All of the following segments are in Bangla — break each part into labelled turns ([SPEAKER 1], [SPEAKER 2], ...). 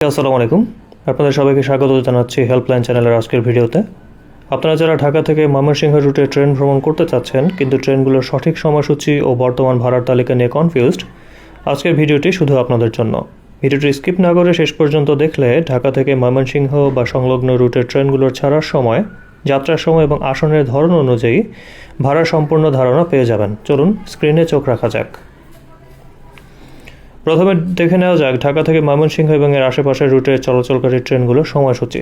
[SPEAKER 1] আসসালামু আলাইকুম। আপনাদের সবাইকে স্বাগত জানাচ্ছি হেল্পলাইন চ্যানেলের আজকের ভিডিওতে। আপনারা যারা ঢাকা থেকে ময়মনসিংহ রুটে ট্রেন ভ্রমণ করতে চাচ্ছেন কিন্তু ট্রেনগুলোর সঠিক সময়সূচি ও বর্তমান ভাড়ার তালিকা নিয়ে কনফিউজড, আজকের ভিডিওটি শুধু আপনাদের জন্য। ভিডিওটি স্কিপ না করে শেষ পর্যন্ত দেখলে ঢাকা থেকে ময়মনসিংহ বা সংলগ্ন রুটের ট্রেনগুলোর ছাড়ার সময়, যাত্রার সময় এবং আসনের ধরন অনুযায়ী ভাড়ার সম্পূর্ণ ধারণা পেয়ে যাবেন। চলুন স্ক্রিনে চোখ রাখা যাক। প্রথমে দেখে নেওয়া যাক ঢাকা থেকে ময়মনসিংহ এবং এর আশেপাশের রুটে চলাচলকারী ট্রেনগুলোর সময়সূচি।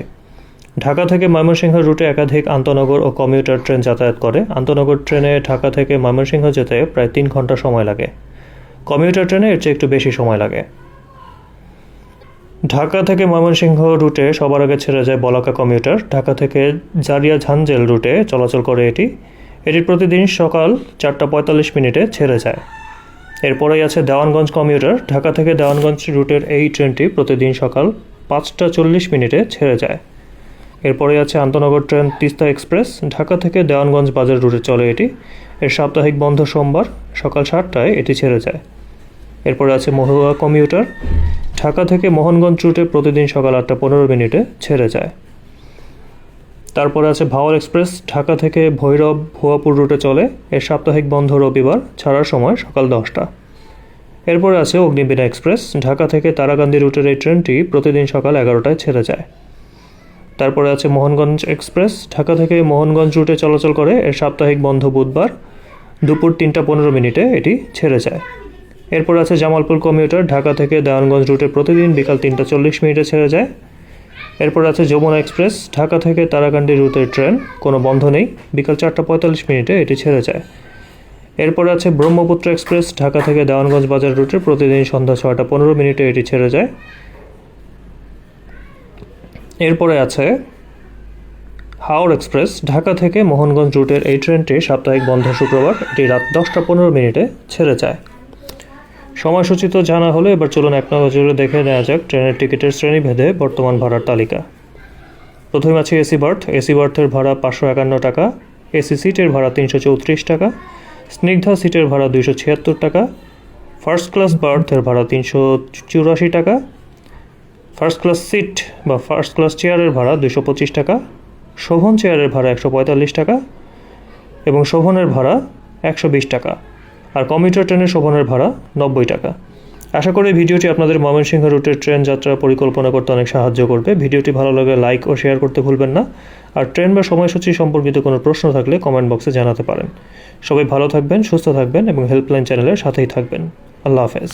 [SPEAKER 1] ঢাকা থেকে ময়মনসিংহ রুটে একাধিক আন্তনগর ও কমিউটার ট্রেন যাতায়াত করে। আন্তনগর ট্রেনে ঢাকা থেকে ময়মনসিংহ যেতে প্রায় 3 ঘন্টা সময় লাগে। কমিউটার ট্রেনে এর চেয়ে একটু বেশি সময় লাগে। ঢাকা থেকে ময়মনসিংহ রুটে সবার আগে ছেড়ে যায় বলাকা কমিউটার। ঢাকা থেকে জারিয়া ঝাঞ্জেল রুটে চলাচল করে এটি প্রতিদিন সকাল 4:45 ছেড়ে যায়। এরপরেই আছে দেওয়ানগঞ্জ কমিউটার। ঢাকা থেকে দেওয়ানগঞ্জ রুটের এই ট্রেনটি প্রতিদিন সকাল 5:40 ছেড়ে যায়। এরপরে আছে আন্তনগর ট্রেন তিস্তা এক্সপ্রেস। ঢাকা থেকে দেওয়ানগঞ্জ বাজার রুটে চলে এর সাপ্তাহিক বন্ধ সোমবার সকাল 7টায় এটি ছেড়ে যায়। এরপরে আছে মহুয়া কমিউটার। ঢাকা থেকে মোহনগঞ্জ রুটে প্রতিদিন সকাল 8:15 ছেড়ে যায়। তারপরে আছে ভাওয়াল এক্সপ্রেস। ঢাকা থেকে ভৈরব ভুয়াপুর রুটে চলে, এর সাপ্তাহিক বন্ধ রবিবার, ছাড়ার সময় সকাল 10টা। এরপরে আছে অগ্নিবীণা এক্সপ্রেস। ঢাকা থেকে তারাকান্দি রুটের এই ট্রেনটি প্রতিদিন সকাল 11টায় ছেড়ে যায়। তারপরে আছে মোহনগঞ্জ এক্সপ্রেস। ঢাকা থেকে মোহনগঞ্জ রুটে চলাচল করে, এর সাপ্তাহিক বন্ধ বুধবার দুপুর 3:15 এটি ছেড়ে যায়। এরপর আছে জামালপুর কমিউটার। ঢাকা থেকে দেওয়ানগঞ্জ রুটে প্রতিদিন বিকাল 3:40 ছেড়ে যায়। এরপর আছে যমুনা এক্সপ্রেস। ঢাকা থেকে তারাকান্দি রুটের ট্রেন, কোনো বন্ধ নেই, বিকাল 4:45 এটি ছেড়ে যায়। এরপর আছে ব্রহ্মপুত্র এক্সপ্রেস। ঢাকা থেকে দেওয়ানগঞ্জ বাজার রুটে প্রতিদিন সন্ধ্যা 6:15 এটি ছেড়ে যায়। এরপরে আছে হাওড় এক্সপ্রেস। ঢাকা থেকে মোহনগঞ্জ রুটের এই ট্রেনটি সাপ্তাহিক বন্ধ শুক্রবার, এটি রাত 10:15 ছেড়ে যায়। সময়সূচি তো জানা হলে এবার চলুন এক নজরে দেখে নেওয়া যাক ট্রেনের টিকিটের শ্রেণীভেদে বর্তমান ভাড়ার তালিকা। প্রথমে আছে এসি বার্থ। এসি বার্থের ভাড়া 551 টাকা, এসি সিটের ভাড়া 334 টাকা, স্নিগ্ধা সিটের ভাড়া 276 টাকা, ফার্স্ট ক্লাস বার্থের ভাড়া 384 টাকা, ফার্স্ট ক্লাস সিট বা ফার্স্ট ক্লাস চেয়ারের ভাড়া 225 টাকা, শোভন চেয়ারের ভাড়া 145 টাকা এবং শোভনের ভাড়া 120 টাকা, আর কমিউটার ট্রেনের শোভনের ভাড়া 90 টাকা। আশা করি ভিডিওটি আপনাদের ময়মনসিংহ রুটের ট্রেন যাত্রা পরিকল্পনা করতে অনেক সাহায্য করবে। ভিডিওটি ভালো লাগলে লাইক ও শেয়ার করতে ভুলবেন না। আর ট্রেন বা সময়সূচি সম্পর্কিত কোনো প্রশ্ন থাকলে কমেন্ট বক্সে জানাতে পারেন। সবাই ভালো থাকবেন, সুস্থ থাকবেন এবং হেল্পলাইন চ্যানেলের সাথেই থাকবেন। আল্লাহ হাফেজ।